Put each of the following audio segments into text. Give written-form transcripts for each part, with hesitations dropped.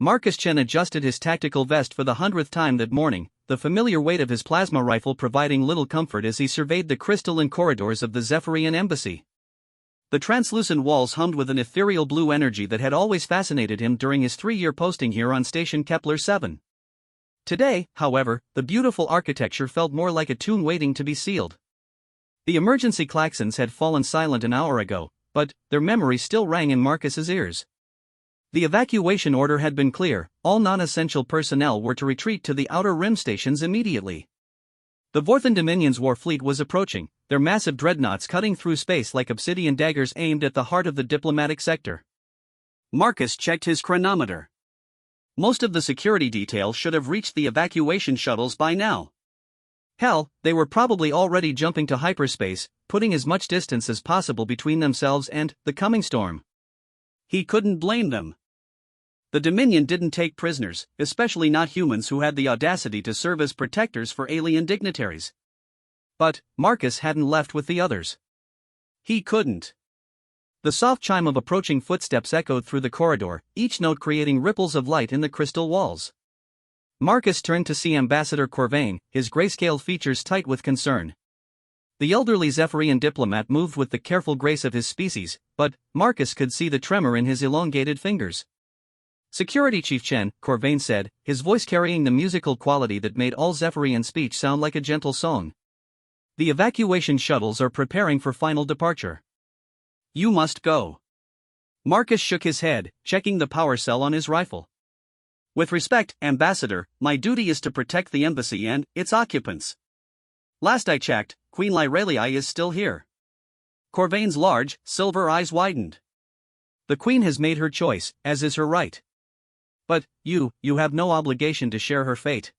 Marcus Chen adjusted his tactical vest for the 100th time that morning, the familiar weight of his plasma rifle providing little comfort as he surveyed the crystalline corridors of the Zephyrian embassy. The translucent walls hummed with an ethereal blue energy that had always fascinated him during his 3-year posting here on Station Kepler 7. Today, however, the beautiful architecture felt more like a tune waiting to be sealed. The emergency klaxons had fallen silent an hour ago, but their memory still rang in Marcus's ears. The evacuation order had been clear: all non-essential personnel were to retreat to the outer rim stations immediately. The Vorthan Dominion's war fleet was approaching, their massive dreadnoughts cutting through space like obsidian daggers aimed at the heart of the diplomatic sector. Marcus checked his chronometer. Most of the security detail should have reached the evacuation shuttles by now. Hell, they were probably already jumping to hyperspace, putting as much distance as possible between themselves and the coming storm. He couldn't blame them. The Dominion didn't take prisoners, especially not humans who had the audacity to serve as protectors for alien dignitaries. But Marcus hadn't left with the others. He couldn't. The soft chime of approaching footsteps echoed through the corridor, each note creating ripples of light in the crystal walls. Marcus turned to see Ambassador Corvain, his grayscale features tight with concern. The elderly Zephyrian diplomat moved with the careful grace of his species, but Marcus could see the tremor in his elongated fingers. "Security Chief Chen," Corvain said, his voice carrying the musical quality that made all Zephyrian speech sound like a gentle song. "The evacuation shuttles are preparing for final departure. You must go." Marcus shook his head, checking the power cell on his rifle. "With respect, Ambassador, my duty is to protect the embassy and its occupants. Last I checked, Queen Lyrelii is still here." Corvain's large, silver eyes widened. "The Queen has made her choice, as is her right. But you have no obligation to share her fate.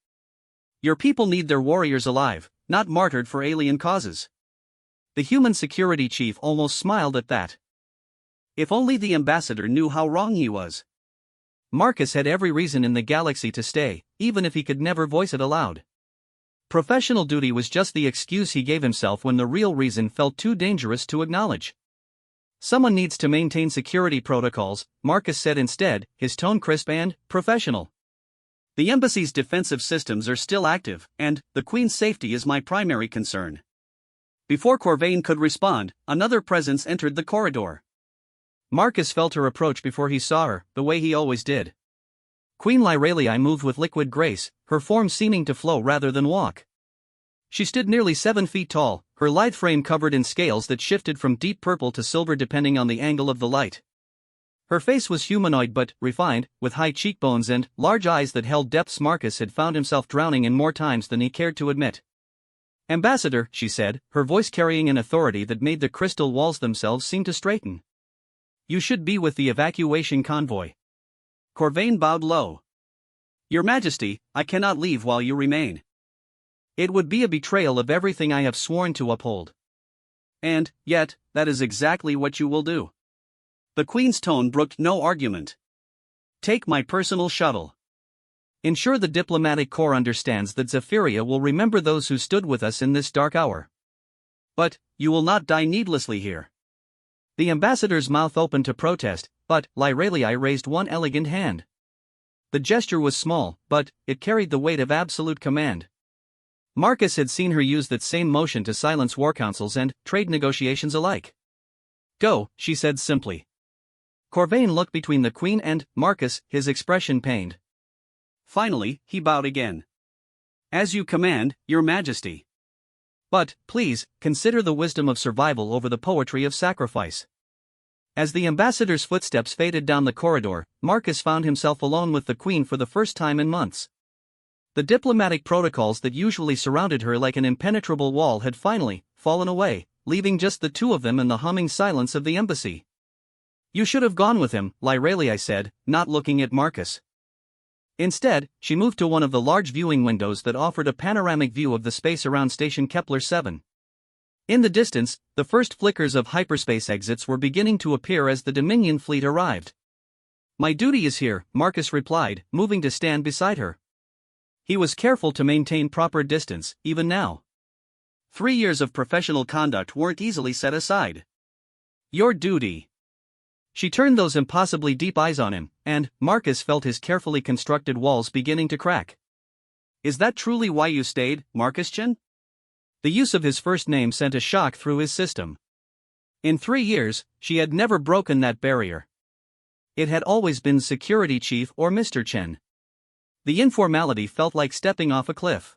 Your people need their warriors alive, not martyred for alien causes." The human security chief almost smiled at that. If only the ambassador knew how wrong he was. Marcus had every reason in the galaxy to stay, even if he could never voice it aloud. Professional duty was just the excuse he gave himself when the real reason felt too dangerous to acknowledge. "Someone needs to maintain security protocols," Marcus said instead, his tone crisp and professional. "The embassy's defensive systems are still active, and the Queen's safety is my primary concern." Before Corvain could respond, another presence entered the corridor. Marcus felt her approach before he saw her, the way he always did. Queen Lyrelii moved with liquid grace, her form seeming to flow rather than walk. She stood nearly 7 feet tall, her lithe frame covered in scales that shifted from deep purple to silver depending on the angle of the light. Her face was humanoid but refined, with high cheekbones and large eyes that held depths Marcus had found himself drowning in more times than he cared to admit. "Ambassador," she said, her voice carrying an authority that made the crystal walls themselves seem to straighten. "You should be with the evacuation convoy." Corvain bowed low. "Your Majesty, I cannot leave while you remain. It would be a betrayal of everything I have sworn to uphold. And, yet, that is exactly what you will do." The Queen's tone brooked no argument. "Take my personal shuttle. Ensure the diplomatic corps understands that Zephyria will remember those who stood with us in this dark hour. But, you will not die needlessly here." The ambassador's mouth opened to protest, but Lyrelii raised one elegant hand. The gesture was small, but it carried the weight of absolute command. Marcus had seen her use that same motion to silence war councils and trade negotiations alike. "Go," she said simply. Corvain looked between the Queen and Marcus, his expression pained. Finally, he bowed again. "As you command, Your Majesty. But, please, consider the wisdom of survival over the poetry of sacrifice." As the ambassador's footsteps faded down the corridor, Marcus found himself alone with the Queen for the first time in months. The diplomatic protocols that usually surrounded her like an impenetrable wall had finally fallen away, leaving just the two of them in the humming silence of the embassy. "You should have gone with him," Lyrelii said, not looking at Marcus. Instead, she moved to one of the large viewing windows that offered a panoramic view of the space around Station Kepler 7. In the distance, the first flickers of hyperspace exits were beginning to appear as the Dominion fleet arrived. "My duty is here," Marcus replied, moving to stand beside her. He was careful to maintain proper distance, even now. 3 years of professional conduct weren't easily set aside. "Your duty." She turned those impossibly deep eyes on him, and Marcus felt his carefully constructed walls beginning to crack. Is that truly why you stayed, Marcus-chan? The use of his first name sent a shock through his system. In 3 years, she had never broken that barrier. It had always been Security Chief or Mr. Chen. The informality felt like stepping off a cliff.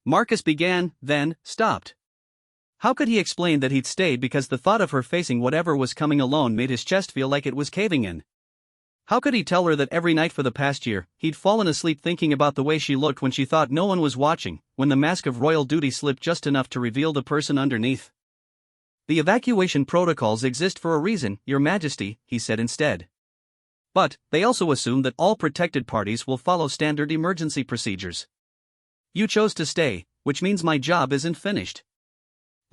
Marcus began, then stopped. How could he explain that he'd stayed because the thought of her facing whatever was coming alone made his chest feel like it was caving in? How could he tell her that every night for the past year, he'd fallen asleep thinking about the way she looked when she thought no one was watching, when the mask of royal duty slipped just enough to reveal the person underneath? The evacuation protocols exist for a reason, Your Majesty, he said instead. But, they also assume that all protected parties will follow standard emergency procedures. You chose to stay, which means my job isn't finished.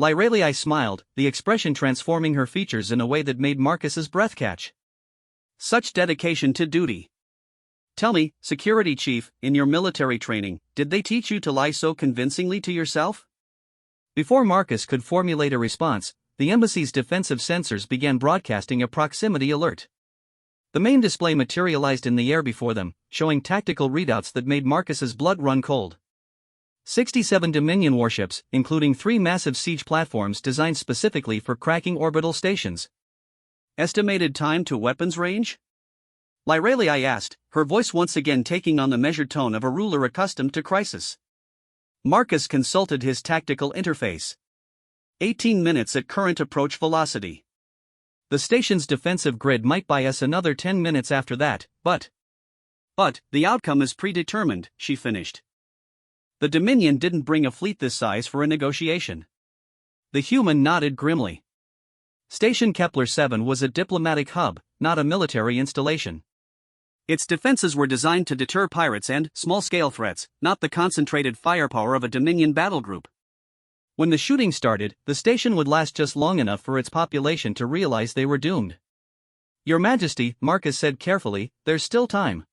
Lyralii smiled, the expression transforming her features in a way that made Marcus's breath catch. Such dedication to duty. Tell me, Security Chief, in your military training, did they teach you to lie so convincingly to yourself? Before Marcus could formulate a response, the embassy's defensive sensors began broadcasting a proximity alert. The main display materialized in the air before them, showing tactical readouts that made Marcus's blood run cold. 67 Dominion warships, including 3 massive siege platforms designed specifically for cracking orbital stations. Estimated time to weapons range? Lyralii asked, her voice once again taking on the measured tone of a ruler accustomed to crisis. Marcus consulted his tactical interface. 18 minutes at current approach velocity. The station's defensive grid might buy us another 10 minutes after that, but the outcome is predetermined, she finished. The Dominion didn't bring a fleet this size for a negotiation. The human nodded grimly. Station Kepler 7 was a diplomatic hub, not a military installation. Its defenses were designed to deter pirates and small-scale threats, not the concentrated firepower of a Dominion battle group. When the shooting started, the station would last just long enough for its population to realize they were doomed. Your Majesty, Marcus said carefully, there's still time.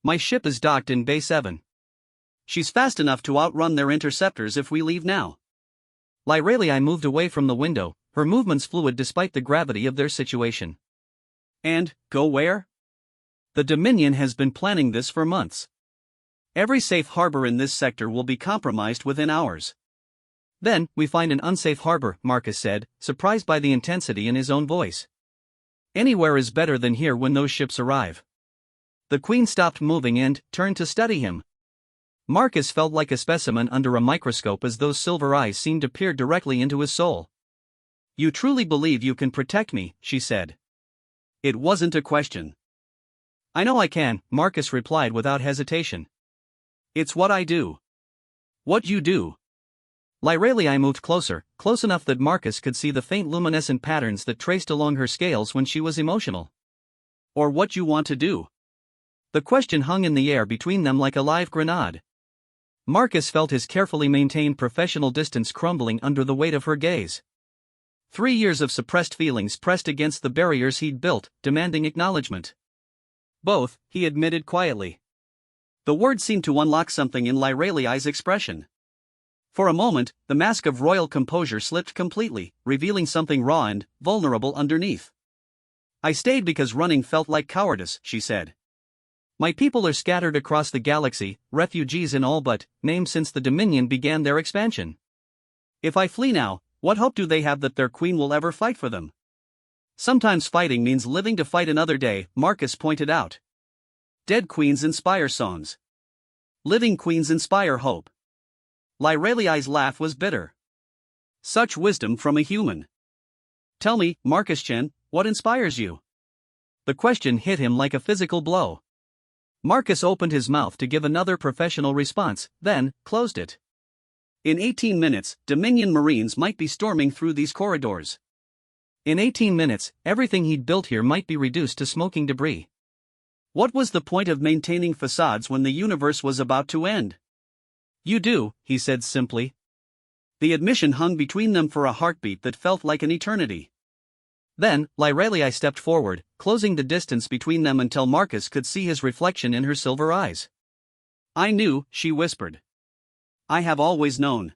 My ship is docked in Bay 7. She's fast enough to outrun their interceptors if we leave now. Lyralii moved away from the window, her movements fluid despite the gravity of their situation. And, go where? The Dominion has been planning this for months. Every safe harbor in this sector will be compromised within hours. Then, we find an unsafe harbor, Marcus said, surprised by the intensity in his own voice. Anywhere is better than here when those ships arrive. The Queen stopped moving and turned to study him. Marcus felt like a specimen under a microscope as those silver eyes seemed to peer directly into his soul. You truly believe you can protect me, she said. It wasn't a question. I know I can, Marcus replied without hesitation. It's what I do. What you do. Lyralii moved closer, close enough that Marcus could see the faint luminescent patterns that traced along her scales when she was emotional. Or what you want to do. The question hung in the air between them like a live grenade. Marcus felt his carefully maintained professional distance crumbling under the weight of her gaze. 3 years of suppressed feelings pressed against the barriers he'd built, demanding acknowledgement. Both, he admitted quietly. The word seemed to unlock something in Lyralii's expression. For a moment, the mask of royal composure slipped completely, revealing something raw and vulnerable underneath. I stayed because running felt like cowardice, she said. My people are scattered across the galaxy, refugees in all but name since the Dominion began their expansion. If I flee now, what hope do they have that their queen will ever fight for them? Sometimes fighting means living to fight another day, Marcus pointed out. Dead queens inspire songs. Living queens inspire hope. Lyralii's laugh was bitter. Such wisdom from a human. Tell me, Marcus-chan, what inspires you? The question hit him like a physical blow. Marcus opened his mouth to give another professional response, then closed it. In 18 minutes, Dominion Marines might be storming through these corridors. In 18 minutes, everything he'd built here might be reduced to smoking debris. What was the point of maintaining facades when the universe was about to end? You do, he said simply. The admission hung between them for a heartbeat that felt like an eternity. Then, Lyralii stepped forward, closing the distance between them until Marcus could see his reflection in her silver eyes. I knew, she whispered. I have always known.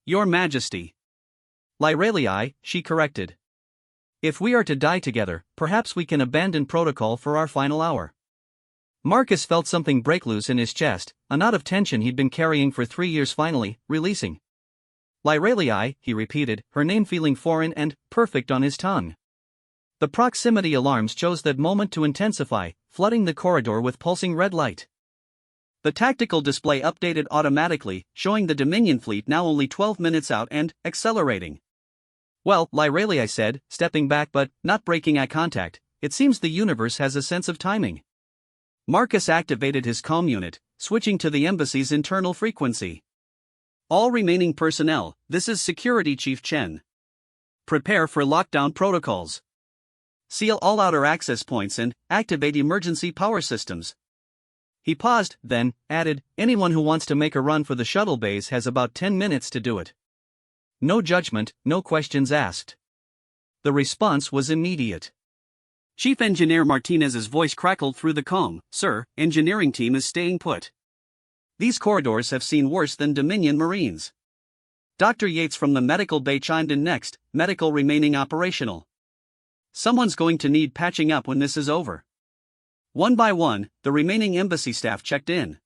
Your Majesty. Lyralii, she corrected. If we are to die together, perhaps we can abandon protocol for our final hour. Marcus felt something break loose in his chest, a knot of tension he'd been carrying for 3 years finally, releasing. Lyralii, he repeated, her name feeling foreign and perfect on his tongue. The proximity alarms chose that moment to intensify, flooding the corridor with pulsing red light. The tactical display updated automatically, showing the Dominion fleet now only 12 minutes out and accelerating. Well, Lyralii said, stepping back but not breaking eye contact, it seems the universe has a sense of timing. Marcus activated his comm unit, switching to the embassy's internal frequency. All remaining personnel, this is Security Chief Chen. Prepare for lockdown protocols. Seal all outer access points and activate emergency power systems. He paused, then added, anyone who wants to make a run for the shuttle bays has about 10 minutes to do it. No judgment, no questions asked. The response was immediate. Chief Engineer Martinez's voice crackled through the comm, Sir, engineering team is staying put. These corridors have seen worse than Dominion Marines. Dr. Yates from the medical bay chimed in next, medical remaining operational. Someone's going to need patching up when this is over. One by one, the remaining embassy staff checked in.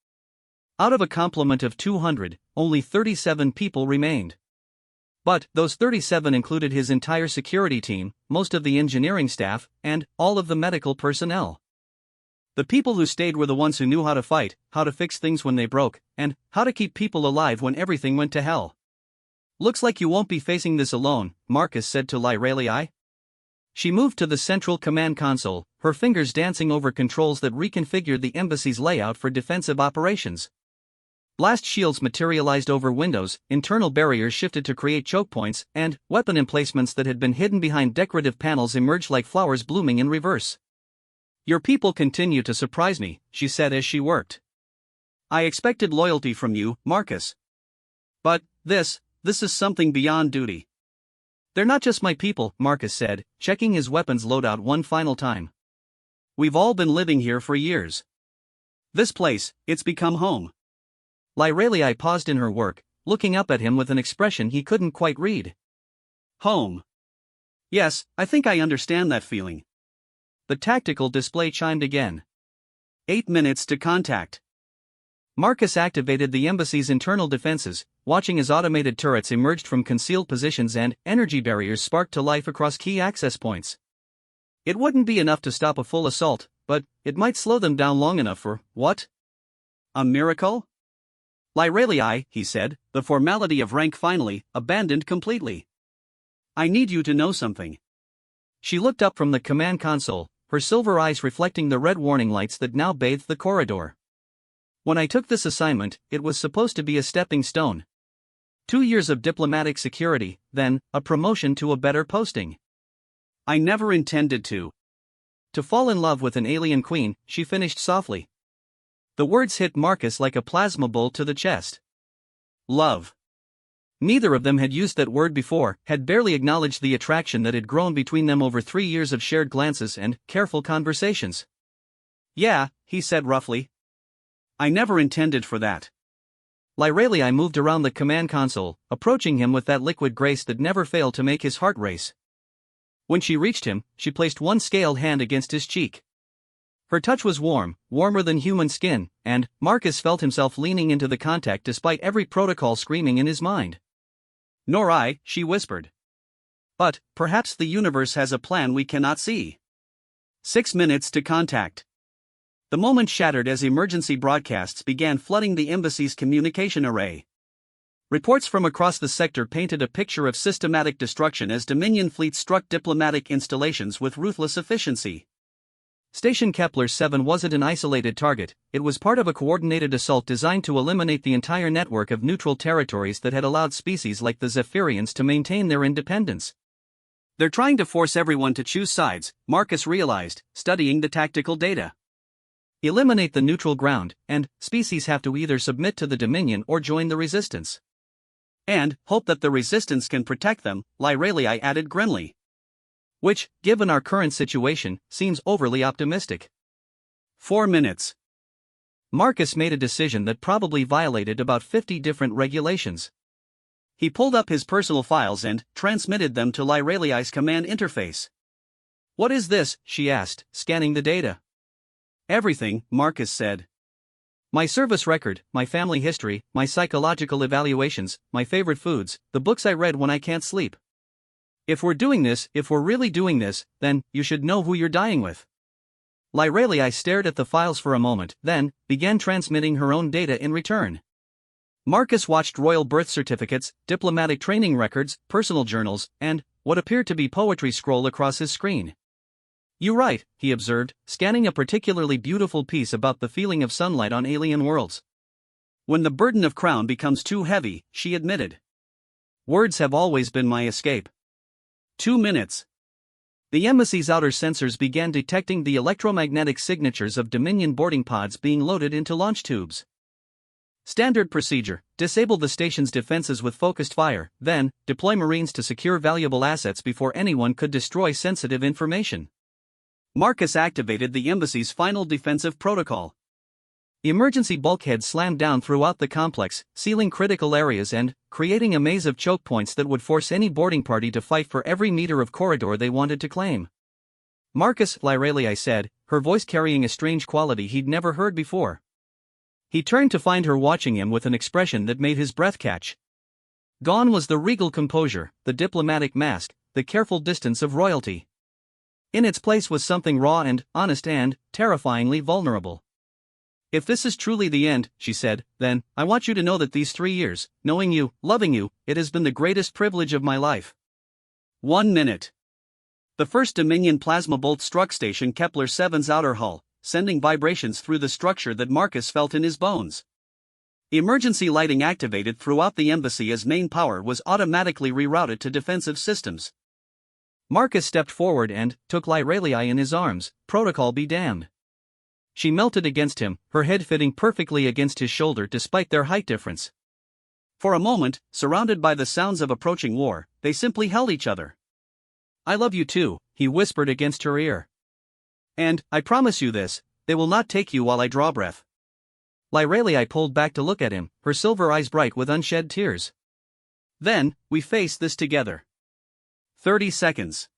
Out of a complement of 200, only 37 people remained. But those 37 included his entire security team, most of the engineering staff, and all of the medical personnel. The people who stayed were the ones who knew how to fight, how to fix things when they broke, and how to keep people alive when everything went to hell. Looks like you won't be facing this alone, Marcus said to Lyralii. She moved to the central command console, her fingers dancing over controls that reconfigured the embassy's layout for defensive operations. Blast shields materialized over windows, internal barriers shifted to create choke points, and weapon emplacements that had been hidden behind decorative panels emerged like flowers blooming in reverse. Your people continue to surprise me, she said as she worked. I expected loyalty from you, Marcus. But this is something beyond duty. They're not just my people, Marcus said, checking his weapons loadout one final time. We've all been living here for years. This place, it's become home. Lyralii paused in her work, looking up at him with an expression he couldn't quite read. Home. Yes, I think I understand that feeling. The tactical display chimed again. 8 minutes to contact. Marcus activated the embassy's internal defenses, watching as automated turrets emerged from concealed positions and energy barriers sparked to life across key access points. It wouldn't be enough to stop a full assault, but it might slow them down long enough for, what? A miracle? Lyralii, he said, the formality of rank finally abandoned completely. I need you to know something. She looked up from the command console, her silver eyes reflecting the red warning lights that now bathed the corridor. When I took this assignment, it was supposed to be a stepping stone. 2 years of diplomatic security, then, a promotion to a better posting. I never intended to fall in love with an alien queen, she finished softly. The words hit Marcus like a plasma bolt to the chest. Love. Neither of them had used that word before, had barely acknowledged the attraction that had grown between them over 3 years of shared glances and careful conversations. Yeah, he said roughly. I never intended for that. Lyralii moved around the command console, approaching him with that liquid grace that never failed to make his heart race. When she reached him, she placed one scaled hand against his cheek. Her touch was warm, warmer than human skin, and Marcus felt himself leaning into the contact despite every protocol screaming in his mind. Nor I, she whispered. But perhaps the universe has a plan we cannot see. 6 minutes to contact. The moment shattered as emergency broadcasts began flooding the embassy's communication array. Reports from across the sector painted a picture of systematic destruction as Dominion fleets struck diplomatic installations with ruthless efficiency. Station Kepler 7 wasn't an isolated target, it was part of a coordinated assault designed to eliminate the entire network of neutral territories that had allowed species like the Zephyrians to maintain their independence. They're trying to force everyone to choose sides, Marcus realized, studying the tactical data. Eliminate the neutral ground, and species have to either submit to the Dominion or join the resistance. And hope that the resistance can protect them, Lyralii added grimly. Which, given our current situation, seems overly optimistic. 4 minutes. Marcus made a decision that probably violated about 50 different regulations. He pulled up his personal files and transmitted them to Lyralii's command interface. "What is this?" she asked, scanning the data. "Everything," Marcus said. "My service record, my family history, my psychological evaluations, my favorite foods, the books I read when I can't sleep. If we're really doing this, then you should know who you're dying with." Lyralii stared at the files for a moment, then began transmitting her own data in return. Marcus watched royal birth certificates, diplomatic training records, personal journals, and what appeared to be poetry scroll across his screen. "You write," he observed, scanning a particularly beautiful piece about the feeling of sunlight on alien worlds. "When the burden of crown becomes too heavy," she admitted. "Words have always been my escape." 2 minutes. The embassy's outer sensors began detecting the electromagnetic signatures of Dominion boarding pods being loaded into launch tubes. "Standard procedure: disable the station's defenses with focused fire, then deploy Marines to secure valuable assets before anyone could destroy sensitive information." Marcus activated the embassy's final defensive protocol. Emergency bulkheads slammed down throughout the complex, sealing critical areas and creating a maze of choke points that would force any boarding party to fight for every meter of corridor they wanted to claim. "Marcus," Lyralii said, her voice carrying a strange quality he'd never heard before. He turned to find her watching him with an expression that made his breath catch. Gone was the regal composure, the diplomatic mask, the careful distance of royalty. In its place was something raw and honest and terrifyingly vulnerable. "If this is truly the end," she said, "then I want you to know that these 3 years, knowing you, loving you, it has been the greatest privilege of my life." 1 minute. The first Dominion plasma bolt struck Station Kepler-7's outer hull, sending vibrations through the structure that Marcus felt in his bones. Emergency lighting activated throughout the embassy as main power was automatically rerouted to defensive systems. Marcus stepped forward and took Lyralii in his arms. Protocol be damned. She melted against him, her head fitting perfectly against his shoulder despite their height difference. For a moment, surrounded by the sounds of approaching war, they simply held each other. "I love you too," he whispered against her ear. "And, I promise you this, they will not take you while I draw breath." Lyralii pulled back to look at him, her silver eyes bright with unshed tears. "Then, we face this together." 30 seconds.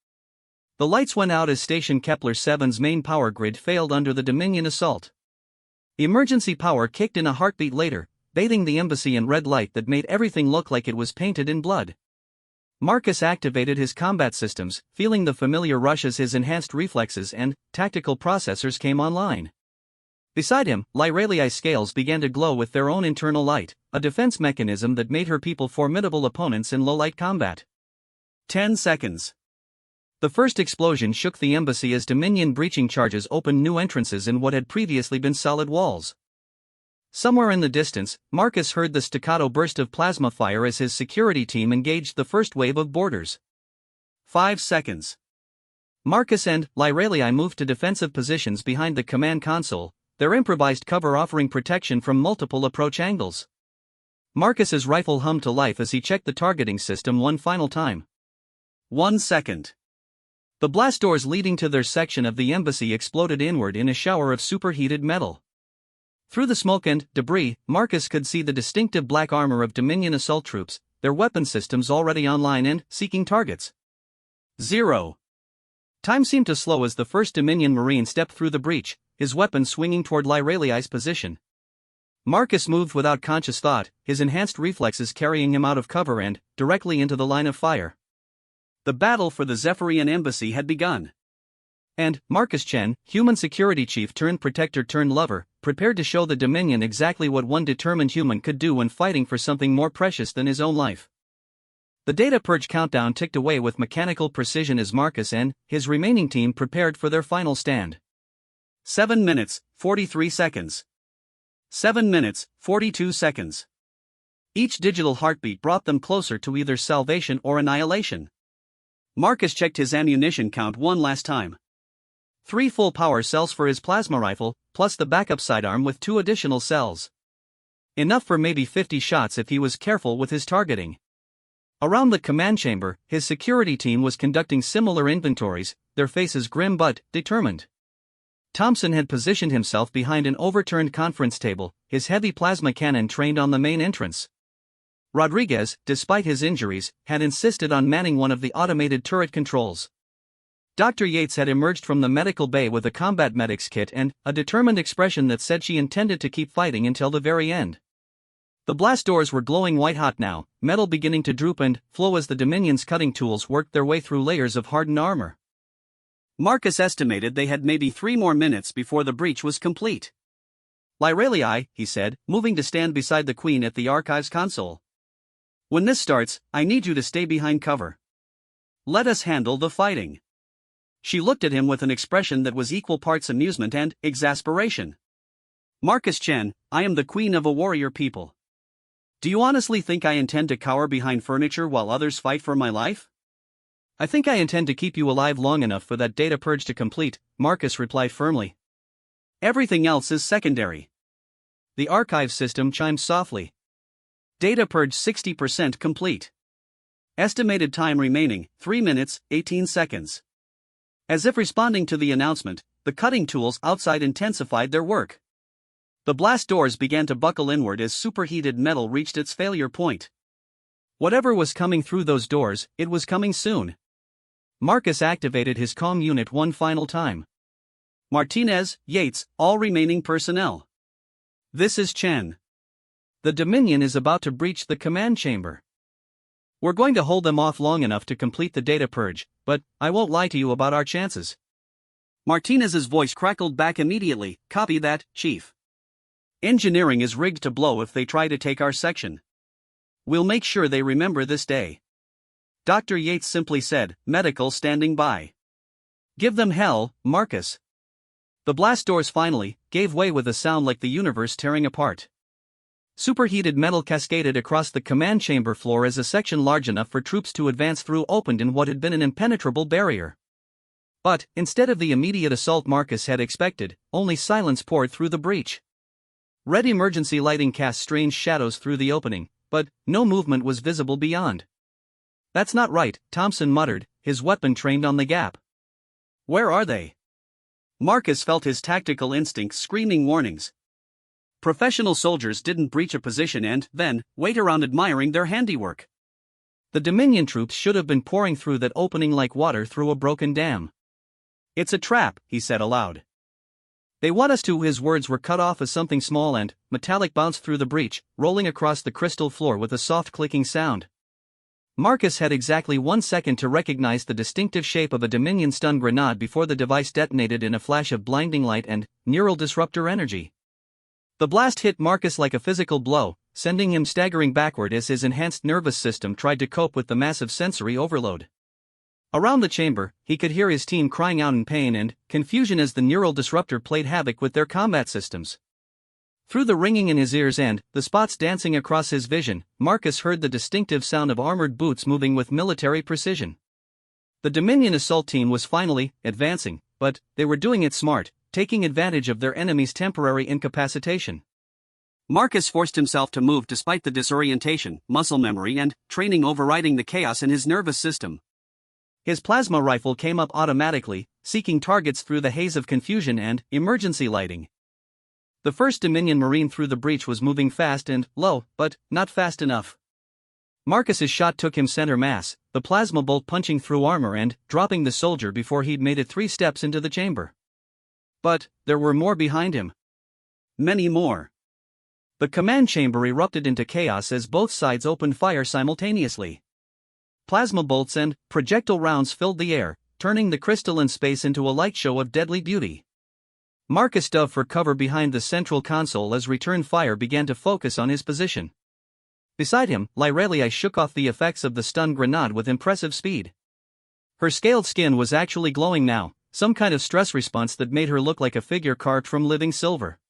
The lights went out as Station Kepler-7's main power grid failed under the Dominion assault. Emergency power kicked in a heartbeat later, bathing the embassy in red light that made everything look like it was painted in blood. Marcus activated his combat systems, feeling the familiar rush as his enhanced reflexes and tactical processors came online. Beside him, Lyralii's scales began to glow with their own internal light, a defense mechanism that made her people formidable opponents in low-light combat. 10 seconds. The first explosion shook the embassy as Dominion breaching charges opened new entrances in what had previously been solid walls. Somewhere in the distance, Marcus heard the staccato burst of plasma fire as his security team engaged the first wave of boarders. 5 seconds. Marcus and Lyralii moved to defensive positions behind the command console, their improvised cover offering protection from multiple approach angles. Marcus's rifle hummed to life as he checked the targeting system one final time. 1 second. The blast doors leading to their section of the embassy exploded inward in a shower of superheated metal. Through the smoke and debris, Marcus could see the distinctive black armor of Dominion assault troops, their weapon systems already online and seeking targets. 0. Time seemed to slow as the first Dominion Marine stepped through the breach, his weapon swinging toward Lyralii's position. Marcus moved without conscious thought, his enhanced reflexes carrying him out of cover and directly into the line of fire. The battle for the Zephyrian embassy had begun. And Marcus Chen, human security chief turned protector turned lover, prepared to show the Dominion exactly what one determined human could do when fighting for something more precious than his own life. The data purge countdown ticked away with mechanical precision as Marcus and his remaining team prepared for their final stand. 7 minutes, 43 seconds. 7 minutes, 42 seconds. Each digital heartbeat brought them closer to either salvation or annihilation. Marcus checked his ammunition count one last time. 3 full power cells for his plasma rifle, plus the backup sidearm with 2 additional cells. Enough for maybe 50 shots if he was careful with his targeting. Around the command chamber, his security team was conducting similar inventories, their faces grim but determined. Thompson had positioned himself behind an overturned conference table, his heavy plasma cannon trained on the main entrance. Rodriguez, despite his injuries, had insisted on manning one of the automated turret controls. Dr. Yates had emerged from the medical bay with a combat medic's kit and a determined expression that said she intended to keep fighting until the very end. The blast doors were glowing white-hot now, metal beginning to droop and flow as the Dominion's cutting tools worked their way through layers of hardened armor. Marcus estimated they had maybe 3 more minutes before the breach was complete. "Lyralii," he said, moving to stand beside the Queen at the Archives console. "When this starts, I need you to stay behind cover. Let us handle the fighting." She looked at him with an expression that was equal parts amusement and exasperation. "Marcus Chen, I am the Queen of a warrior people. Do you honestly think I intend to cower behind furniture while others fight for my life?" "I think I intend to keep you alive long enough for that data purge to complete," Marcus replied firmly. "Everything else is secondary." The archive system chimed softly. "Data purge 60% complete. Estimated time remaining, 3 minutes, 18 seconds. As if responding to the announcement, the cutting tools outside intensified their work. The blast doors began to buckle inward as superheated metal reached its failure point. Whatever was coming through those doors, it was coming soon. Marcus activated his comm unit one final time. "Martinez, Yates, all remaining personnel. This is Chen. The Dominion is about to breach the command chamber. We're going to hold them off long enough to complete the data purge, but I won't lie to you about our chances." Martinez's voice crackled back immediately. "Copy that, Chief. Engineering is rigged to blow if they try to take our section. We'll make sure they remember this day." Dr. Yates simply said, "Medical standing by." "Give them hell, Marcus." The blast doors finally gave way with a sound like the universe tearing apart. Superheated metal cascaded across the command chamber floor as a section large enough for troops to advance through opened in what had been an impenetrable barrier. But, instead of the immediate assault Marcus had expected, only silence poured through the breach. Red emergency lighting cast strange shadows through the opening, but no movement was visible beyond. "That's not right," Thompson muttered, his weapon trained on the gap. "Where are they?" Marcus felt his tactical instincts screaming warnings. Professional soldiers didn't breach a position and, then, wait around admiring their handiwork. The Dominion troops should have been pouring through that opening like water through a broken dam. "It's a trap," he said aloud. "They want us to." His words were cut off as something small and metallic bounced through the breach, rolling across the crystal floor with a soft clicking sound. Marcus had exactly 1 second to recognize the distinctive shape of a Dominion stun grenade before the device detonated in a flash of blinding light and neural disruptor energy. The blast hit Marcus like a physical blow, sending him staggering backward as his enhanced nervous system tried to cope with the massive sensory overload. Around the chamber, he could hear his team crying out in pain and confusion as the neural disruptor played havoc with their combat systems. Through the ringing in his ears and the spots dancing across his vision, Marcus heard the distinctive sound of armored boots moving with military precision. The Dominion assault team was finally advancing, but they were doing it smart, taking advantage of their enemy's temporary incapacitation. Marcus forced himself to move despite the disorientation, muscle memory and training overriding the chaos in his nervous system. His plasma rifle came up automatically, seeking targets through the haze of confusion and emergency lighting. The first Dominion Marine through the breach was moving fast and low, but not fast enough. Marcus's shot took him center mass, the plasma bolt punching through armor and dropping the soldier before he'd made it 3 steps into the chamber. But there were more behind him. Many more. The command chamber erupted into chaos as both sides opened fire simultaneously. Plasma bolts and projectile rounds filled the air, turning the crystalline space into a light show of deadly beauty. Marcus dove for cover behind the central console as return fire began to focus on his position. Beside him, Lyralii shook off the effects of the stun grenade with impressive speed. Her scaled skin was actually glowing now, some kind of stress response that made her look like a figure carved from living silver.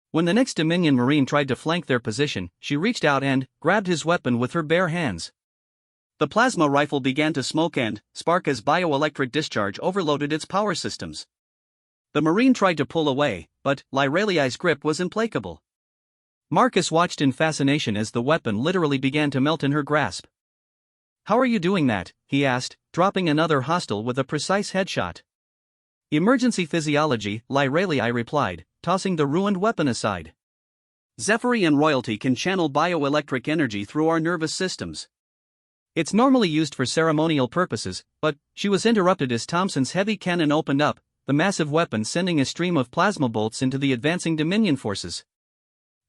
When the next Dominion Marine tried to flank their position, she reached out and grabbed his weapon with her bare hands. The plasma rifle began to smoke and spark as bioelectric discharge overloaded its power systems. The Marine tried to pull away, but Lyralii's grip was implacable. Marcus watched in fascination as the weapon literally began to melt in her grasp. "How are you doing that?" he asked, dropping another hostile with a precise headshot. "Emergency physiology," Lyralii replied, tossing the ruined weapon aside. "Zephyrian royalty can channel bioelectric energy through our nervous systems. It's normally used for ceremonial purposes, but she was interrupted as Thompson's heavy cannon opened up, the massive weapon sending a stream of plasma bolts into the advancing Dominion forces.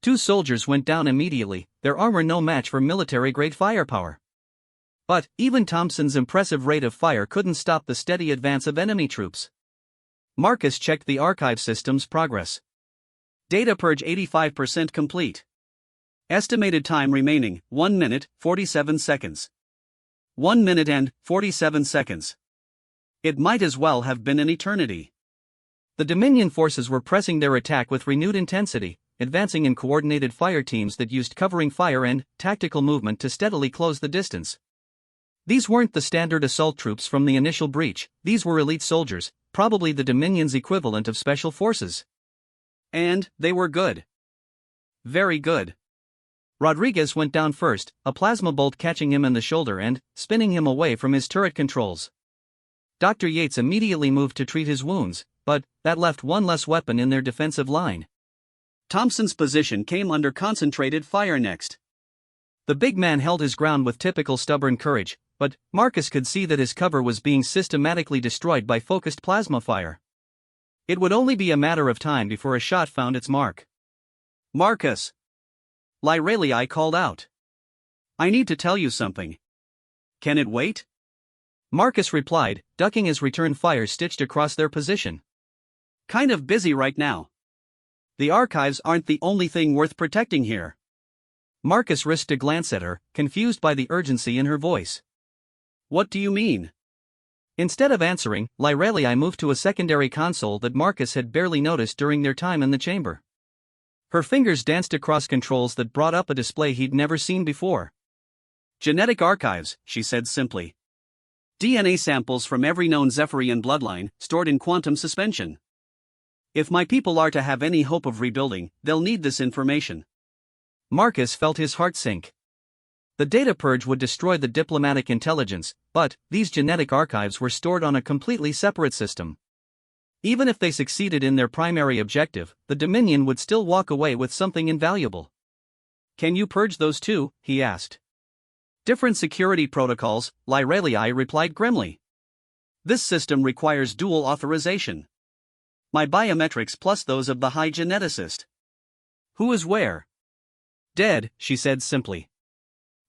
2 soldiers went down immediately, their armor no match for military-grade firepower. But even Thompson's impressive rate of fire couldn't stop the steady advance of enemy troops. Marcus checked the archive system's progress. Data purge 85% complete. Estimated time remaining, 1 minute, 47 seconds. 1 minute and 47 seconds. It might as well have been an eternity. The Dominion forces were pressing their attack with renewed intensity, advancing in coordinated fire teams that used covering fire and tactical movement to steadily close the distance. These weren't the standard assault troops from the initial breach, these were elite soldiers, probably the Dominion's equivalent of special forces. And they were good. Very good. Rodriguez went down first, a plasma bolt catching him in the shoulder and spinning him away from his turret controls. Dr. Yates immediately moved to treat his wounds, but that left one less weapon in their defensive line. Thompson's position came under concentrated fire next. The big man held his ground with typical stubborn courage, but Marcus could see that his cover was being systematically destroyed by focused plasma fire. It would only be a matter of time before a shot found its mark. "Marcus!" Lyralii called out. "I need to tell you something. Can it wait?" Marcus replied, ducking as return fire stitched across their position. "Kind of busy right now. The archives aren't the only thing worth protecting here." Marcus risked a glance at her, confused by the urgency in her voice. "What do you mean?" Instead of answering, Lyralii moved to a secondary console that Marcus had barely noticed during their time in the chamber. Her fingers danced across controls that brought up a display he'd never seen before. "Genetic archives," she said simply. "DNA samples from every known Zephyrian bloodline, stored in quantum suspension. If my people are to have any hope of rebuilding, they'll need this information." Marcus felt his heart sink. The data purge would destroy the diplomatic intelligence, but these genetic archives were stored on a completely separate system. Even if they succeeded in their primary objective, the Dominion would still walk away with something invaluable. "Can you purge those too?" he asked. "Different security protocols," Lyralii replied grimly. "This system requires dual authorization. My biometrics plus those of the high geneticist." "Who is where?" "Dead," she said simply.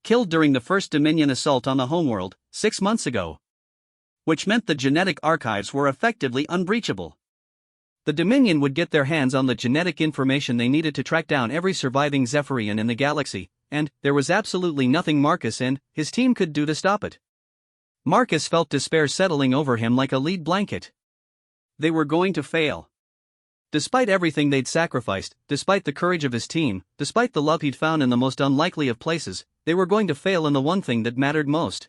"Killed during the first Dominion assault on the homeworld, 6 months ago." Which meant the genetic archives were effectively unbreachable. The Dominion would get their hands on the genetic information they needed to track down every surviving Zephyrian in the galaxy, and there was absolutely nothing Marcus and his team could do to stop it. Marcus felt despair settling over him like a lead blanket. They were going to fail. Despite everything they'd sacrificed, despite the courage of his team, despite the love he'd found in the most unlikely of places, they were going to fail in the one thing that mattered most.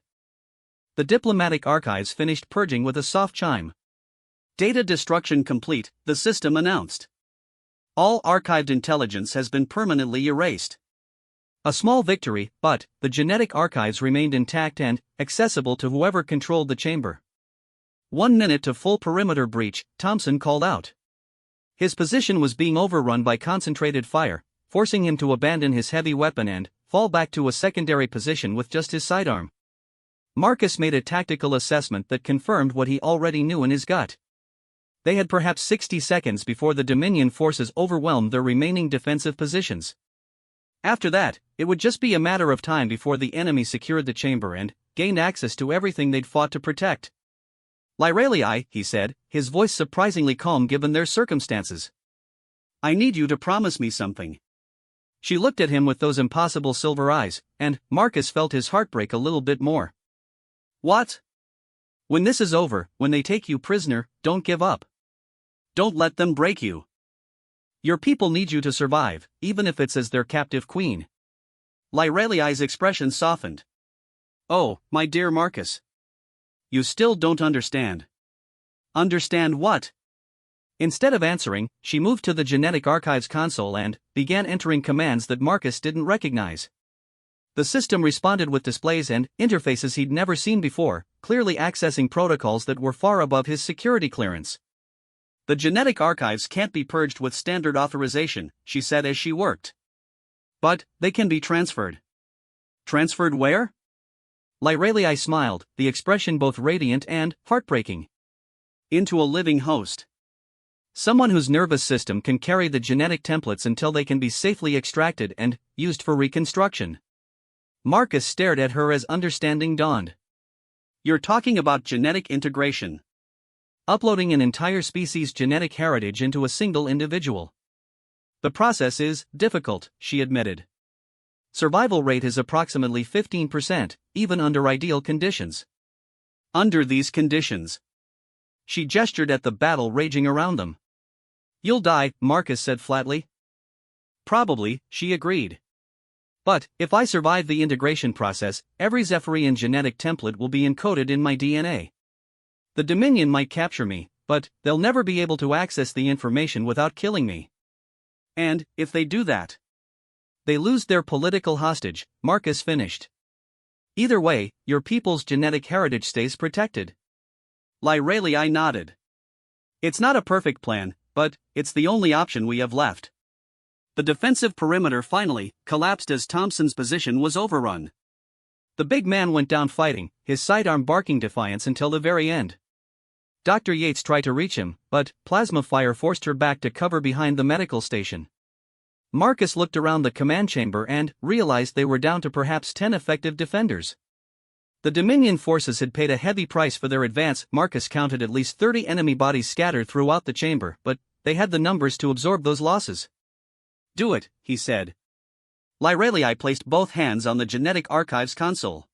The diplomatic archives finished purging with a soft chime. "Data destruction complete," the system announced. "All archived intelligence has been permanently erased." A small victory, but the genetic archives remained intact and accessible to whoever controlled the chamber. 1 minute to full perimeter breach, Thompson called out. His position was being overrun by concentrated fire, forcing him to abandon his heavy weapon and fall back to a secondary position with just his sidearm. Marcus made a tactical assessment that confirmed what he already knew in his gut. They had perhaps 60 seconds before the Dominion forces overwhelmed their remaining defensive positions. After that, it would just be a matter of time before the enemy secured the chamber and gained access to everything they'd fought to protect. "Lyralii," he said, his voice surprisingly calm given their circumstances. "I need you to promise me something." She looked at him with those impossible silver eyes, and Marcus felt his heart break a little bit more. "What?" "When this is over, when they take you prisoner, don't give up. Don't let them break you. Your people need you to survive, even if it's as their captive queen." Lyralii's expression softened. "Oh, my dear Marcus. You still don't understand." "Understand what?" Instead of answering, she moved to the genetic archives console and began entering commands that Marcus didn't recognize. The system responded with displays and interfaces he'd never seen before, clearly accessing protocols that were far above his security clearance. "The genetic archives can't be purged with standard authorization," she said as she worked. "But they can be transferred." "Transferred where?" Lyralii smiled, the expression both radiant and heartbreaking. Into a living host. Someone whose nervous system can carry the genetic templates until they can be safely extracted and used for reconstruction. Marcus stared at her as understanding dawned. You're talking about genetic integration. Uploading an entire species' genetic heritage into a single individual. The process is difficult, she admitted. Survival rate is approximately 15%, even under ideal conditions. Under these conditions. She gestured at the battle raging around them. You'll die, Marcus said flatly. Probably, she agreed. But, if I survive the integration process, every Zephyrian genetic template will be encoded in my DNA. The Dominion might capture me, but they'll never be able to access the information without killing me. And, if they do that, they lose their political hostage, Marcus finished. Either way, your people's genetic heritage stays protected. Lyralii nodded. It's not a perfect plan, but it's the only option we have left. The defensive perimeter finally collapsed as Thompson's position was overrun. The big man went down fighting, his sidearm barking defiance until the very end. Dr. Yates tried to reach him, but plasma fire forced her back to cover behind the medical station. Marcus looked around the command chamber and realized they were down to perhaps 10 effective defenders. The Dominion forces had paid a heavy price for their advance. Marcus counted at least 30 enemy bodies scattered throughout the chamber, but they had the numbers to absorb those losses. Do it, he said. Lyralii placed both hands on the Genetic Archives console.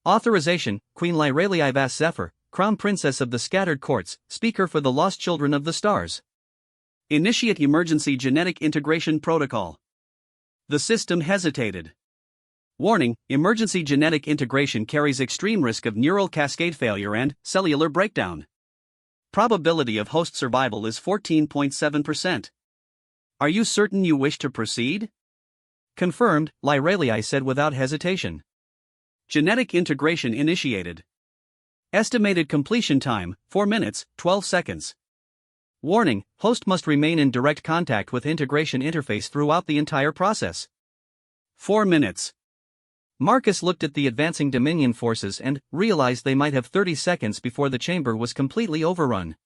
Authorization, Queen Lyralii Vas Zephyr, Crown Princess of the Scattered Courts, Speaker for the Lost Children of the Stars. Initiate Emergency Genetic Integration Protocol. The system hesitated. Warning, emergency genetic integration carries extreme risk of neural cascade failure and cellular breakdown. Probability of host survival is 14.7%. Are you certain you wish to proceed? Confirmed, Lyralii said without hesitation. Genetic integration initiated. Estimated completion time, 4 minutes, 12 seconds. Warning, host must remain in direct contact with integration interface throughout the entire process. 4 minutes. Marcus looked at the advancing Dominion forces and realized they might have 30 seconds before the chamber was completely overrun.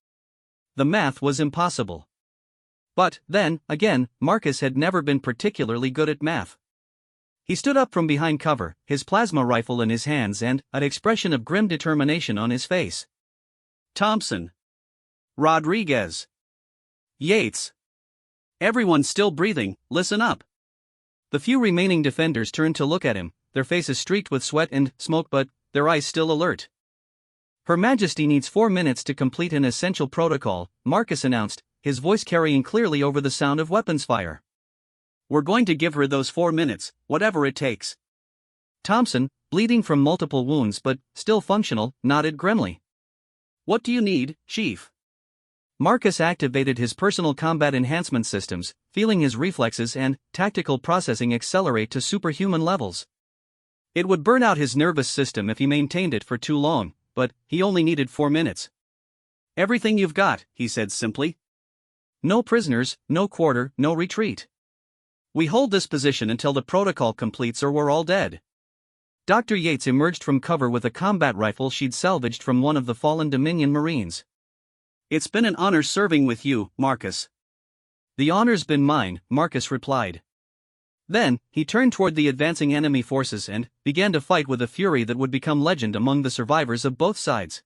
The math was impossible. But, then, again, Marcus had never been particularly good at math. He stood up from behind cover, his plasma rifle in his hands and an expression of grim determination on his face. Thompson. Rodriguez. Yates. Everyone still breathing, listen up. The few remaining defenders turned to look at him, their faces streaked with sweat and smoke but their eyes still alert. Her Majesty needs 4 minutes to complete an essential protocol, Marcus announced, his voice carrying clearly over the sound of weapons fire. We're going to give her those 4 minutes, whatever it takes. Thompson, bleeding from multiple wounds but still functional, nodded grimly. What do you need, Chief? Marcus activated his personal combat enhancement systems, feeling his reflexes and tactical processing accelerate to superhuman levels. It would burn out his nervous system if he maintained it for too long, but he only needed 4 minutes. Everything you've got, he said simply. No prisoners, no quarter, no retreat. We hold this position until the protocol completes or we're all dead. Dr. Yates emerged from cover with a combat rifle she'd salvaged from one of the fallen Dominion Marines. It's been an honor serving with you, Marcus. The honor's been mine, Marcus replied. Then, he turned toward the advancing enemy forces and began to fight with a fury that would become legend among the survivors of both sides.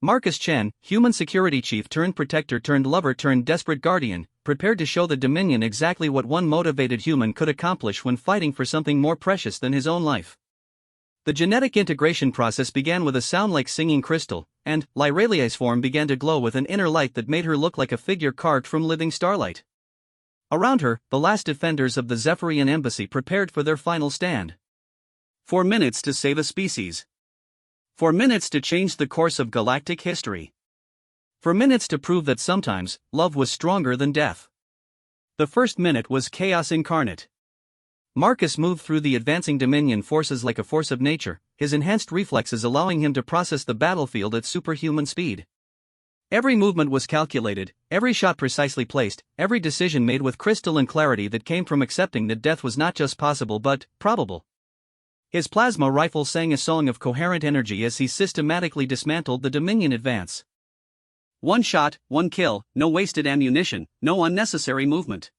Marcus Chen, human security chief turned protector turned lover turned desperate guardian, prepared to show the Dominion exactly what one motivated human could accomplish when fighting for something more precious than his own life. The genetic integration process began with a sound like singing crystal, and Lyralii's form began to glow with an inner light that made her look like a figure carved from living starlight. Around her, the last defenders of the Zephyrian embassy prepared for their final stand. 4 minutes to save a species. 4 minutes to change the course of galactic history. 4 minutes to prove that sometimes, love was stronger than death. The first minute was chaos incarnate. Marcus moved through the advancing Dominion forces like a force of nature, his enhanced reflexes allowing him to process the battlefield at superhuman speed. Every movement was calculated, every shot precisely placed, every decision made with crystalline clarity that came from accepting that death was not just possible but probable. His plasma rifle sang a song of coherent energy as he systematically dismantled the Dominion advance. One shot, one kill, no wasted ammunition, no unnecessary movement.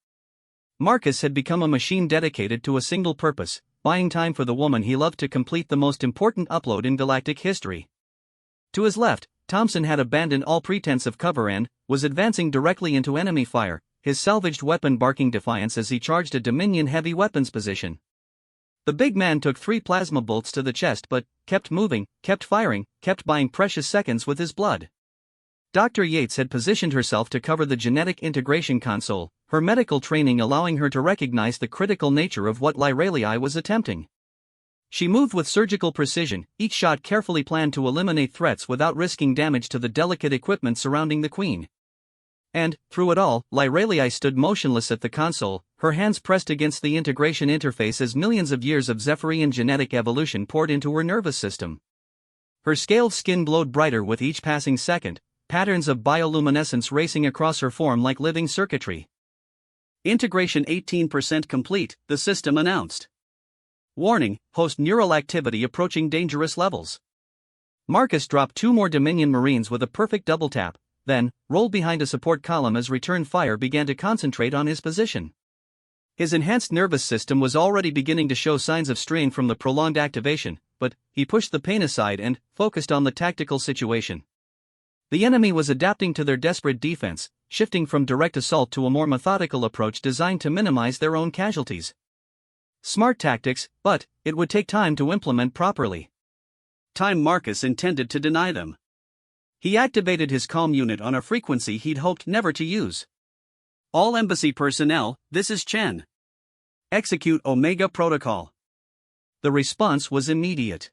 Marcus had become a machine dedicated to a single purpose, buying time for the woman he loved to complete the most important upload in galactic history. To his left, Thompson had abandoned all pretense of cover and was advancing directly into enemy fire, his salvaged weapon barking defiance as he charged a Dominion heavy weapons position. The big man took 3 plasma bolts to the chest but kept moving, kept firing, kept buying precious seconds with his blood. Dr. Yates had positioned herself to cover the genetic integration console, her medical training allowing her to recognize the critical nature of what Lyralii was attempting. She moved with surgical precision, each shot carefully planned to eliminate threats without risking damage to the delicate equipment surrounding the Queen. And, through it all, Lyralii stood motionless at the console, her hands pressed against the integration interface as millions of years of Zephyrian genetic evolution poured into her nervous system. Her scaled skin glowed brighter with each passing second, patterns of bioluminescence racing across her form like living circuitry. Integration 18% complete, the system announced. Warning, host neural activity approaching dangerous levels. Marcus dropped 2 more Dominion Marines with a perfect double tap, then rolled behind a support column as return fire began to concentrate on his position. His enhanced nervous system was already beginning to show signs of strain from the prolonged activation, but he pushed the pain aside and focused on the tactical situation. The enemy was adapting to their desperate defense, shifting from direct assault to a more methodical approach designed to minimize their own casualties. Smart tactics, but it would take time to implement properly. Time Marcus intended to deny them. He activated his comm unit on a frequency he'd hoped never to use. All embassy personnel, this is Chen. Execute Omega Protocol. The response was immediate.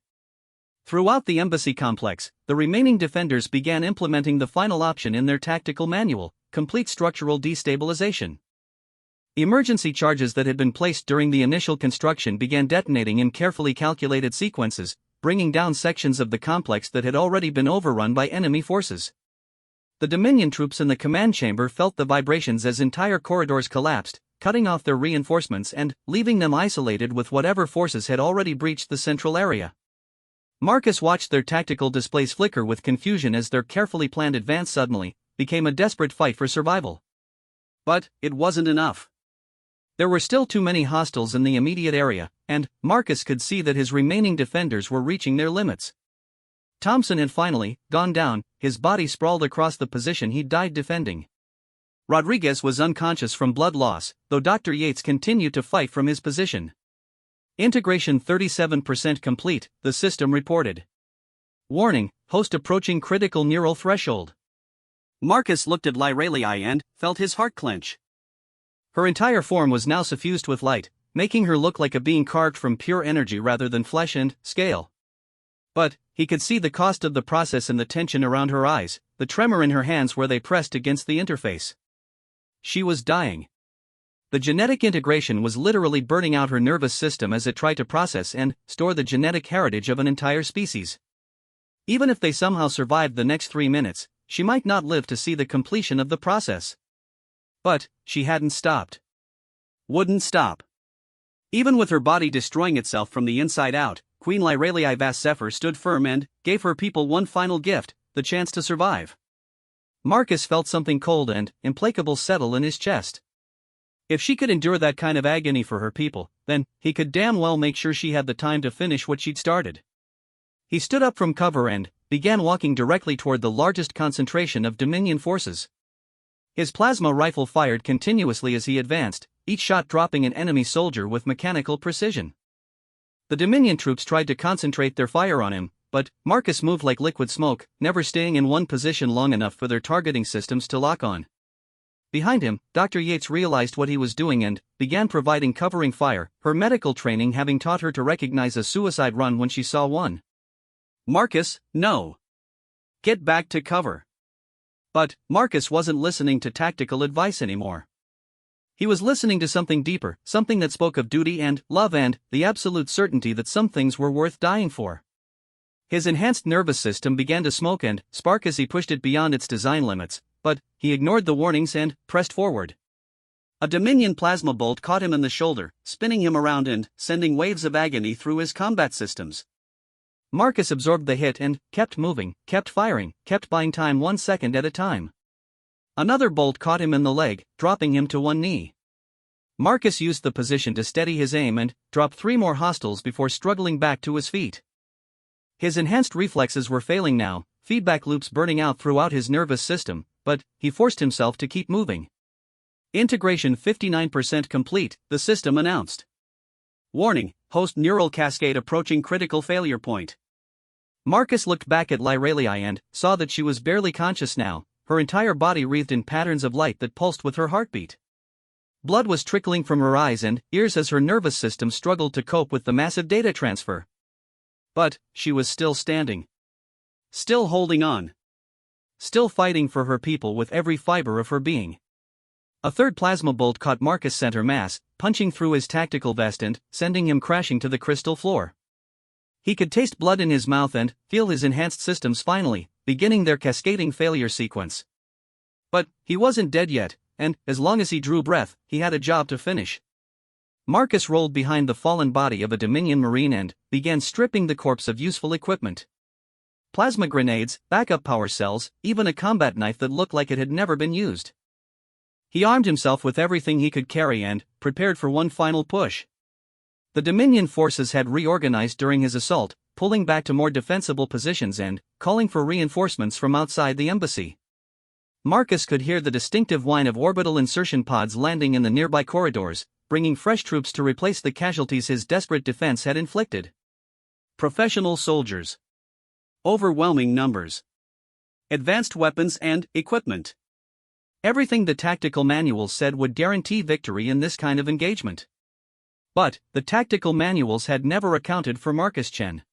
Throughout the embassy complex, the remaining defenders began implementing the final option in their tactical manual: complete structural destabilization. Emergency charges that had been placed during the initial construction began detonating in carefully calculated sequences, bringing down sections of the complex that had already been overrun by enemy forces. The Dominion troops in the command chamber felt the vibrations as entire corridors collapsed, cutting off their reinforcements and leaving them isolated with whatever forces had already breached the central area. Marcus watched their tactical displays flicker with confusion as their carefully planned advance suddenly became a desperate fight for survival. But it wasn't enough. There were still too many hostiles in the immediate area, and Marcus could see that his remaining defenders were reaching their limits. Thompson had finally gone down, his body sprawled across the position he'd died defending. Rodriguez was unconscious from blood loss, though Dr. Yates continued to fight from his position. Integration 37% complete, the system reported. Warning, host approaching critical neural threshold. Marcus looked at Lyralii and felt his heart clench. Her entire form was now suffused with light, making her look like a being carved from pure energy rather than flesh and scale. But he could see the cost of the process in the tension around her eyes, the tremor in her hands where they pressed against the interface. She was dying. The genetic integration was literally burning out her nervous system as it tried to process and store the genetic heritage of an entire species. Even if they somehow survived the next 3 minutes, she might not live to see the completion of the process. But she hadn't stopped. Wouldn't stop. Even with her body destroying itself from the inside out, Queen Lyralii Vast Zephyr stood firm and gave her people one final gift: the chance to survive. Marcus felt something cold and implacable settle in his chest. If she could endure that kind of agony for her people, then he could damn well make sure she had the time to finish what she'd started. He stood up from cover and began walking directly toward the largest concentration of Dominion forces. His plasma rifle fired continuously as he advanced, each shot dropping an enemy soldier with mechanical precision. The Dominion troops tried to concentrate their fire on him, but Marcus moved like liquid smoke, never staying in one position long enough for their targeting systems to lock on. Behind him, Dr. Yates realized what he was doing and began providing covering fire, her medical training having taught her to recognize a suicide run when she saw one. Marcus, no. Get back to cover. But Marcus wasn't listening to tactical advice anymore. He was listening to something deeper, something that spoke of duty and love and the absolute certainty that some things were worth dying for. His enhanced nervous system began to smoke and spark as he pushed it beyond its design limits, but he ignored the warnings and pressed forward. A Dominion plasma bolt caught him in the shoulder, spinning him around and sending waves of agony through his combat systems. Marcus absorbed the hit and kept moving, kept firing, kept buying time 1 second at a time. Another bolt caught him in the leg, dropping him to one knee. Marcus used the position to steady his aim and dropped 3 more hostiles before struggling back to his feet. His enhanced reflexes were failing now, feedback loops burning out throughout his nervous system, but he forced himself to keep moving. Integration 59% complete, the system announced. Warning, host neural cascade approaching critical failure point. Marcus looked back at Lyralii and saw that she was barely conscious now, her entire body wreathed in patterns of light that pulsed with her heartbeat. Blood was trickling from her eyes and ears as her nervous system struggled to cope with the massive data transfer. But she was still standing. Still holding on. Still fighting for her people with every fiber of her being. A third plasma bolt caught Marcus' center mass, punching through his tactical vest and sending him crashing to the crystal floor. He could taste blood in his mouth and feel his enhanced systems finally beginning their cascading failure sequence. But he wasn't dead yet, and as long as he drew breath, he had a job to finish. Marcus rolled behind the fallen body of a Dominion Marine and began stripping the corpse of useful equipment. Plasma grenades, backup power cells, even a combat knife that looked like it had never been used. He armed himself with everything he could carry and prepared for one final push. The Dominion forces had reorganized during his assault, pulling back to more defensible positions and calling for reinforcements from outside the embassy. Marcus could hear the distinctive whine of orbital insertion pods landing in the nearby corridors, bringing fresh troops to replace the casualties his desperate defense had inflicted. Professional soldiers. Overwhelming numbers. Advanced weapons and equipment. Everything the tactical manuals said would guarantee victory in this kind of engagement. But the tactical manuals had never accounted for Marcus Chen.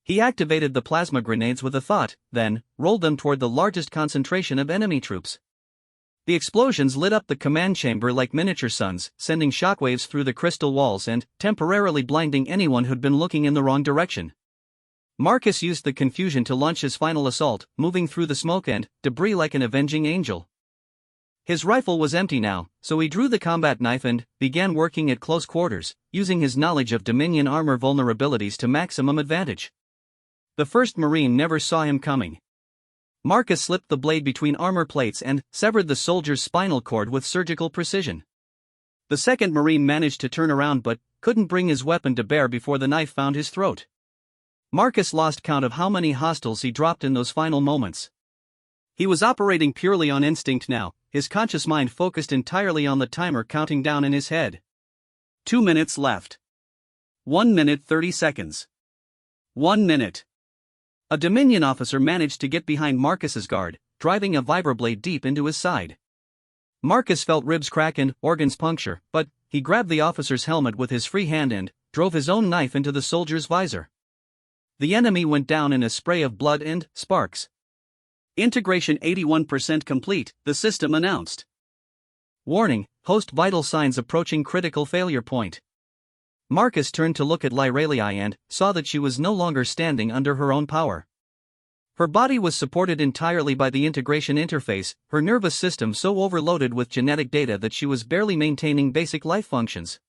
He activated the plasma grenades with a thought, then rolled them toward the largest concentration of enemy troops. The explosions lit up the command chamber like miniature suns, sending shockwaves through the crystal walls and temporarily blinding anyone who'd been looking in the wrong direction. Marcus used the confusion to launch his final assault, moving through the smoke and debris like an avenging angel. His rifle was empty now, so he drew the combat knife and began working at close quarters, using his knowledge of Dominion armor vulnerabilities to maximum advantage. The first Marine never saw him coming. Marcus slipped the blade between armor plates and severed the soldier's spinal cord with surgical precision. The second Marine managed to turn around but couldn't bring his weapon to bear before the knife found his throat. Marcus lost count of how many hostiles he dropped in those final moments. He was operating purely on instinct now, his conscious mind focused entirely on the timer counting down in his head. 2 minutes left. 1 minute 30 seconds. 1 minute. A Dominion officer managed to get behind Marcus's guard, driving a vibroblade deep into his side. Marcus felt ribs crack and organs puncture, but he grabbed the officer's helmet with his free hand and drove his own knife into the soldier's visor. The enemy went down in a spray of blood and sparks. Integration 81% complete, the system announced. Warning, host vital signs approaching critical failure point. Marcus turned to look at Lyralii and saw that she was no longer standing under her own power. Her body was supported entirely by the integration interface, her nervous system so overloaded with genetic data that she was barely maintaining basic life functions.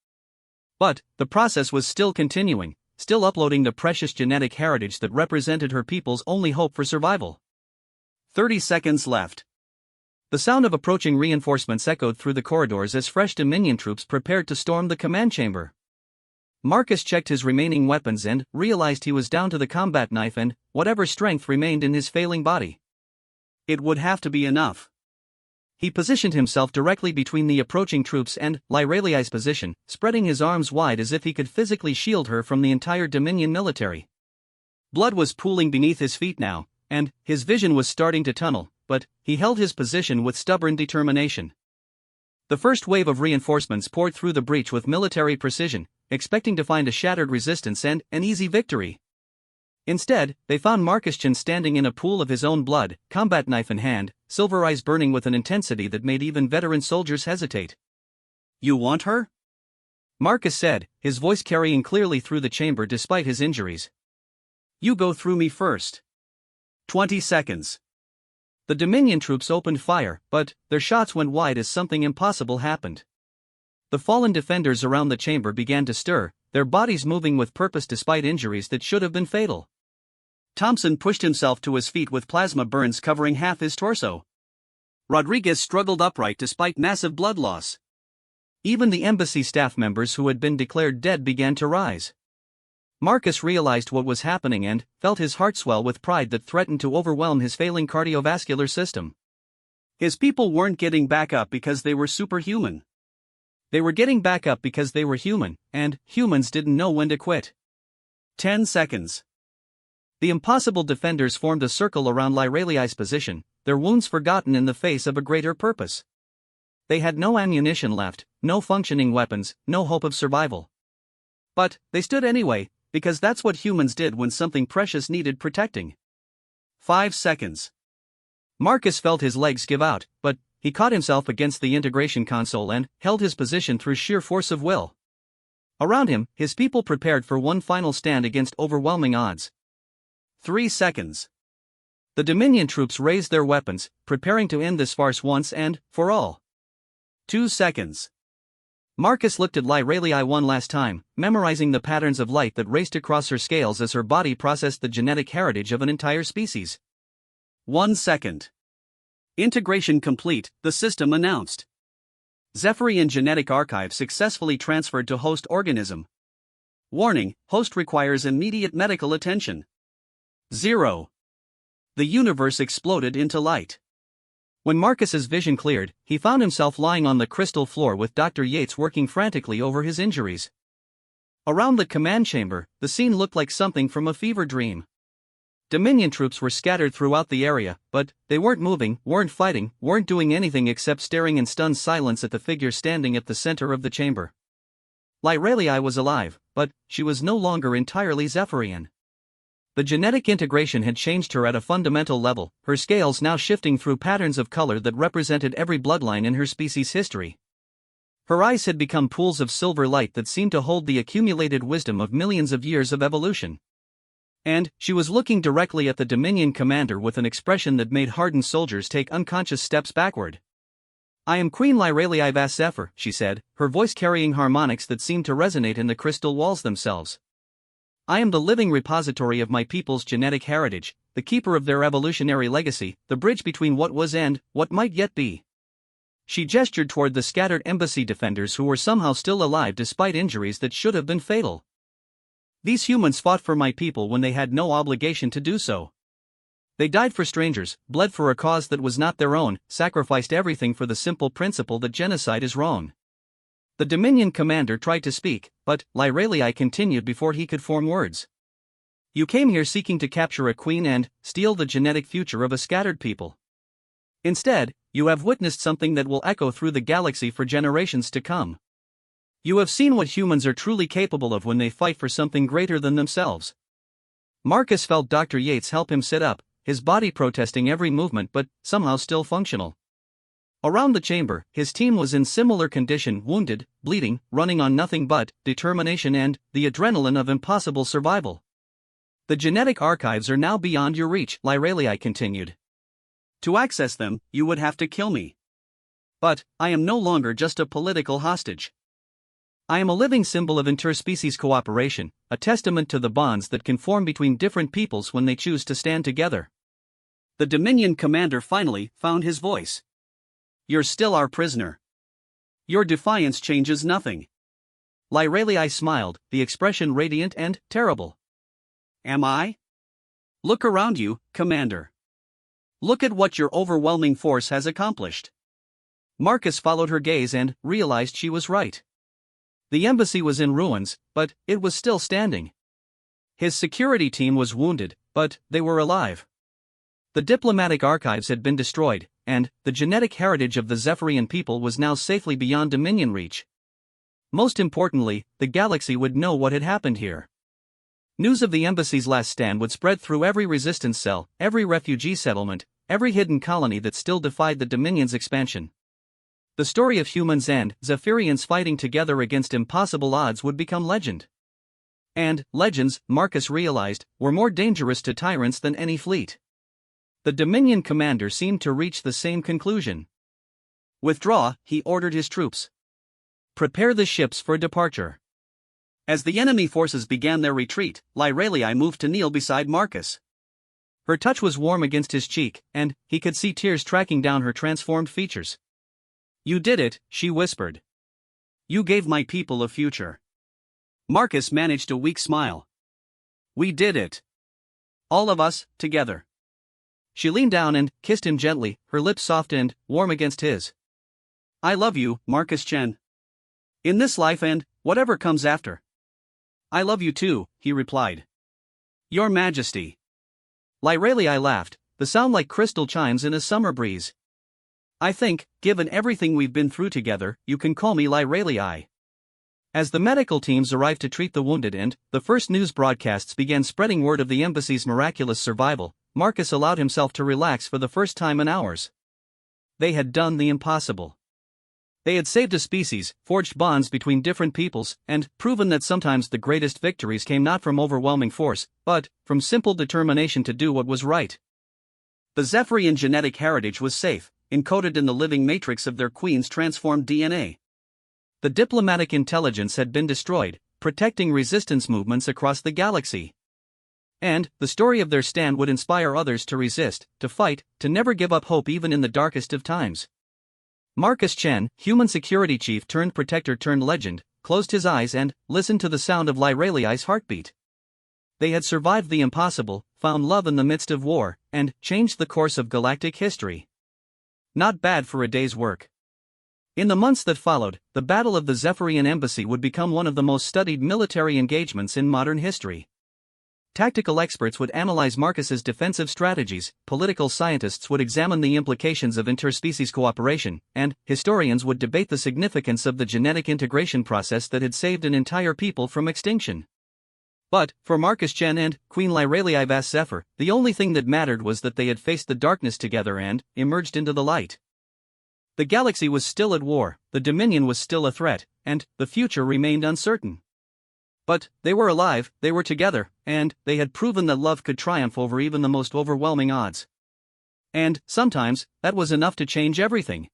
But the process was still continuing, still uploading the precious genetic heritage that represented her people's only hope for survival. 30 seconds left. The sound of approaching reinforcements echoed through the corridors as fresh Dominion troops prepared to storm the command chamber. Marcus checked his remaining weapons and realized he was down to the combat knife and whatever strength remained in his failing body. It would have to be enough. He positioned himself directly between the approaching troops and Lyralii's position, spreading his arms wide as if he could physically shield her from the entire Dominion military. Blood was pooling beneath his feet now, and his vision was starting to tunnel, but he held his position with stubborn determination. The first wave of reinforcements poured through the breach with military precision, expecting to find a shattered resistance and an easy victory. Instead, they found Marcus Chen standing in a pool of his own blood, combat knife in hand, silver eyes burning with an intensity that made even veteran soldiers hesitate. "You want her?" Marcus said, his voice carrying clearly through the chamber despite his injuries. "You go through me first." 20 seconds. The Dominion troops opened fire, but their shots went wide as something impossible happened. The fallen defenders around the chamber began to stir, their bodies moving with purpose despite injuries that should have been fatal. Thompson pushed himself to his feet with plasma burns covering half his torso. Rodriguez struggled upright despite massive blood loss. Even the embassy staff members who had been declared dead began to rise. Marcus realized what was happening and felt his heart swell with pride that threatened to overwhelm his failing cardiovascular system. His people weren't getting back up because they were superhuman. They were getting back up because they were human, and humans didn't know when to quit. 10 seconds. The impossible defenders formed a circle around Lyraliai's position, their wounds forgotten in the face of a greater purpose. They had no ammunition left, no functioning weapons, no hope of survival. But they stood anyway, because that's what humans did when something precious needed protecting. 5 seconds. Marcus felt his legs give out, but he caught himself against the integration console and held his position through sheer force of will. Around him, his people prepared for one final stand against overwhelming odds. 3 seconds. The Dominion troops raised their weapons, preparing to end this farce once and for all. 2 seconds. Marcus looked at Lyraliai one last time, memorizing the patterns of light that raced across her scales as her body processed the genetic heritage of an entire species. 1 second. Integration complete, the system announced. Zephyrian genetic archive successfully transferred to host organism. Warning, host requires immediate medical attention. 0. The universe exploded into light. When Marcus's vision cleared, he found himself lying on the crystal floor with Dr. Yates working frantically over his injuries. Around the command chamber, the scene looked like something from a fever dream. Dominion troops were scattered throughout the area, but they weren't moving, weren't fighting, weren't doing anything except staring in stunned silence at the figure standing at the center of the chamber. Lyraliai was alive, but she was no longer entirely Zephyrian. The genetic integration had changed her at a fundamental level, her scales now shifting through patterns of color that represented every bloodline in her species' history. Her eyes had become pools of silver light that seemed to hold the accumulated wisdom of millions of years of evolution. And she was looking directly at the Dominion commander with an expression that made hardened soldiers take unconscious steps backward. "I am Queen Lyraliai Vas Zephyr," she said, her voice carrying harmonics that seemed to resonate in the crystal walls themselves. "I am the living repository of my people's genetic heritage, the keeper of their evolutionary legacy, the bridge between what was and what might yet be." She gestured toward the scattered embassy defenders who were somehow still alive despite injuries that should have been fatal. "These humans fought for my people when they had no obligation to do so. They died for strangers, bled for a cause that was not their own, sacrificed everything for the simple principle that genocide is wrong." The Dominion commander tried to speak, but Lyraliai continued before he could form words. "You came here seeking to capture a queen and steal the genetic future of a scattered people. Instead, you have witnessed something that will echo through the galaxy for generations to come. You have seen what humans are truly capable of when they fight for something greater than themselves." Marcus felt Dr. Yates help him sit up, his body protesting every movement but somehow still functional. Around the chamber, his team was in similar condition, wounded, bleeding, running on nothing but determination and the adrenaline of impossible survival. "The genetic archives are now beyond your reach," Lyraliai continued. "To access them, you would have to kill me. But I am no longer just a political hostage. I am a living symbol of interspecies cooperation, a testament to the bonds that can form between different peoples when they choose to stand together." The Dominion commander finally found his voice. "You're still our prisoner. Your defiance changes nothing." Lyraliai smiled, the expression radiant and terrible. "Am I? Look around you, Commander. Look at what your overwhelming force has accomplished." Marcus followed her gaze and realized she was right. The embassy was in ruins, but it was still standing. His security team was wounded, but they were alive. The diplomatic archives had been destroyed, and the genetic heritage of the Zephyrian people was now safely beyond Dominion reach. Most importantly, the galaxy would know what had happened here. News of the embassy's last stand would spread through every resistance cell, every refugee settlement, every hidden colony that still defied the Dominion's expansion. The story of humans and Zephyrians fighting together against impossible odds would become legend. And legends, Marcus realized, were more dangerous to tyrants than any fleet. The Dominion commander seemed to reach the same conclusion. "Withdraw," he ordered his troops. Prepare the ships for departure. As the enemy forces began their retreat, Lyralii moved to kneel beside Marcus. Her touch was warm against his cheek, and he could see tears tracking down her transformed features. "You did it," she whispered. "You gave my people a future." Marcus managed a weak smile. "We did it. All of us, together." She leaned down and kissed him gently, her lips soft and warm against his. "I love you, Marcus Chen. In this life and whatever comes after." "I love you too," he replied. "Your Majesty." Lyralii laughed, the sound like crystal chimes in a summer breeze. "I think, given everything we've been through together, you can call me Lyralii." As the medical teams arrived to treat the wounded and the first news broadcasts began spreading word of the embassy's miraculous survival, Marcus allowed himself to relax for the first time in hours. They had done the impossible. They had saved a species, forged bonds between different peoples, and proven that sometimes the greatest victories came not from overwhelming force, but from simple determination to do what was right. The Zephyrian genetic heritage was safe, encoded in the living matrix of their queen's transformed DNA. The diplomatic intelligence had been destroyed, protecting resistance movements across the galaxy. And the story of their stand would inspire others to resist, to fight, to never give up hope even in the darkest of times. Marcus Chen, human security chief turned protector turned legend, closed his eyes and listened to the sound of Lyralii's heartbeat. They had survived the impossible, found love in the midst of war, and changed the course of galactic history. Not bad for a day's work. In the months that followed, the Battle of the Zephyrian Embassy would become one of the most studied military engagements in modern history. Tactical experts would analyze Marcus's defensive strategies, political scientists would examine the implications of interspecies cooperation, and historians would debate the significance of the genetic integration process that had saved an entire people from extinction. But, for Marcus Chen and Queen Lyralii Vas Zephyr, the only thing that mattered was that they had faced the darkness together and emerged into the light. The galaxy was still at war, the Dominion was still a threat, and the future remained uncertain. But they were alive, they were together, and they had proven that love could triumph over even the most overwhelming odds. And sometimes, that was enough to change everything.